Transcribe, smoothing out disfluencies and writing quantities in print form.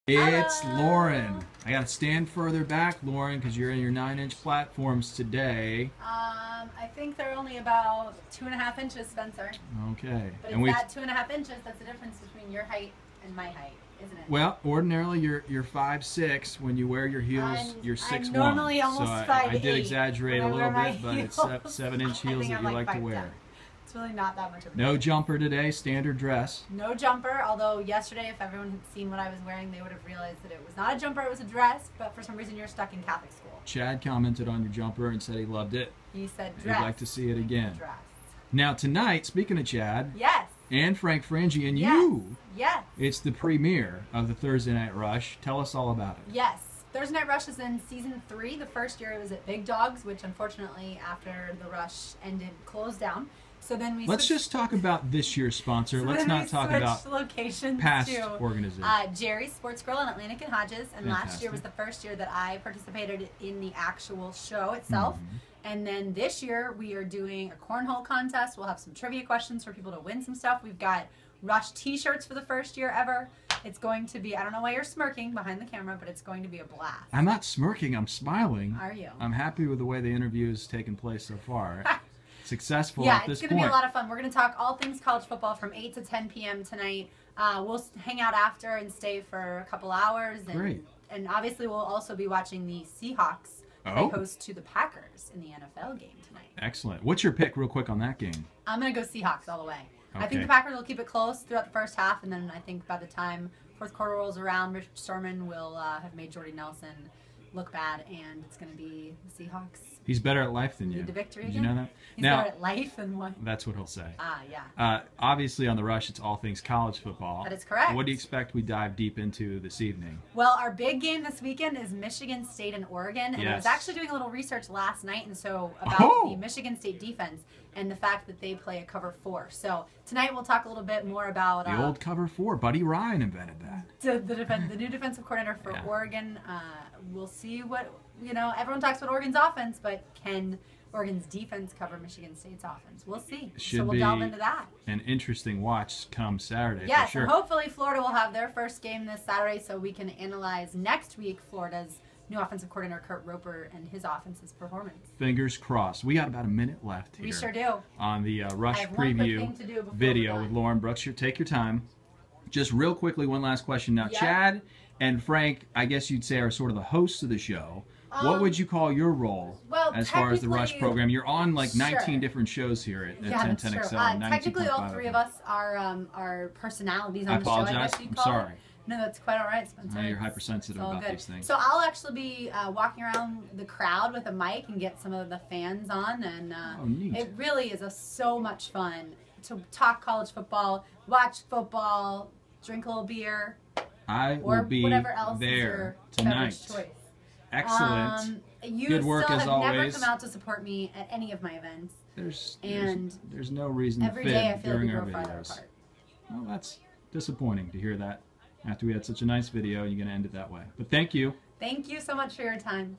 It's Lauren. I gotta stand further back, Lauren, because you're in your 9-inch platforms today. I think they're only about 2.5 inches, Spencer. Okay. But it's that 2.5 inches that's the difference between your height and my height, isn't it? Well, ordinarily you're 5'6". When you wear your heels, you're 6'1". I'm normally almost 5'8". I did exaggerate a little bit, but heels. it's 7-inch heels that you like to wear. It's really not that much of a No jumper today, standard dress. No jumper, although yesterday if everyone had seen what I was wearing, they would have realized that it was not a jumper, it was a dress, but for some reason you're stuck in Catholic school. Chad commented on your jumper and said he loved it. He said dress. He'd like to see it again. Dress. Now tonight, speaking of Chad. Yes. And Frank Frangie and yes. you. Yes. It's the premiere of the Thursday Night Rush. Tell us all about it. Yes. Thursday Night Rush is in season 3. The first year it was at Big Dogs, which unfortunately after the rush ended, closed down. So then we Let's just talk about this year's sponsor. So Let's not talk about locations past to, organizations. Jerry's Sports Grill in Atlantic and Hodges. And Fantastic. last year was the first year that I participated in the actual show itself. Mm-hmm. And then this year we are doing a cornhole contest. We'll have some trivia questions for people to win some stuff. We've got Rush t-shirts for the first year ever. It's going to be, I don't know why you're smirking behind the camera, but it's going to be a blast. I'm not smirking, I'm smiling. Are you? I'm happy with the way the interview has taken place so far. Successful yeah, at this it's point. going to be a lot of fun. We're going to talk all things college football from 8 to 10 p.m. tonight. We'll hang out after and stay for a couple hours. And, Great. And obviously we'll also be watching the Seahawks play host to the Packers in the NFL game tonight. Excellent. What's your pick real quick on that game? I'm going to go Seahawks all the way. Okay. I think the Packers will keep it close throughout the first half, and then I think by the time fourth quarter rolls around, Richard Sherman will have made Jordy Nelson look bad, and it's going to be the Seahawks. He's better at life than you. Need the victory Did again? you know that? He's now, better at life than what? That's what he'll say. Yeah. Obviously, on the Rush, it's all things college football. That is correct. What do you expect we dive deep into this evening? Well, our big game this weekend is Michigan State and Oregon, and I was actually doing a little research last night, and so about the Michigan State defense and the fact that they play a cover 4. So tonight we'll talk a little bit more about the old cover 4. Buddy Ryan invented that. The new defensive coordinator for Oregon. We'll see what, everyone talks about Oregon's offense, but can Oregon's defense cover Michigan State's offense? We'll see. Should so we'll delve into that. An interesting watch come Saturday. Yes, for sure. And hopefully Florida will have their first game this Saturday so we can analyze next week Florida's new offensive coordinator Kurt Roper and his offense's performance. Fingers crossed. We got about a minute left here. We sure do. On the Rush I have preview one quick thing to do video with Lauren Brooks. Take your time. Just real quickly, one last question. Now, Chad and Frank, I guess you'd say, are sort of the hosts of the show. What would you call your role as far as the Rush program? You're on like 19 different shows here at 1010XL. Technically, all 3 of us are personalities on the show. I apologize. I'm sorry. No, that's quite all right, Spencer. You're hypersensitive about these things. So I'll actually be walking around the crowd with a mic and get some of the fans on, and it really is so much fun to talk college football, watch football, drink a little beer, will be whatever else there is your tonight. Choice. Excellent. You Good work still as have always. never come out to support me at any of my events. There's no reason to every day I feel like during we our grow farther videos. apart. Well, that's disappointing to hear that. After we had such a nice video, you're going to end it that way. But thank you. Thank you so much for your time.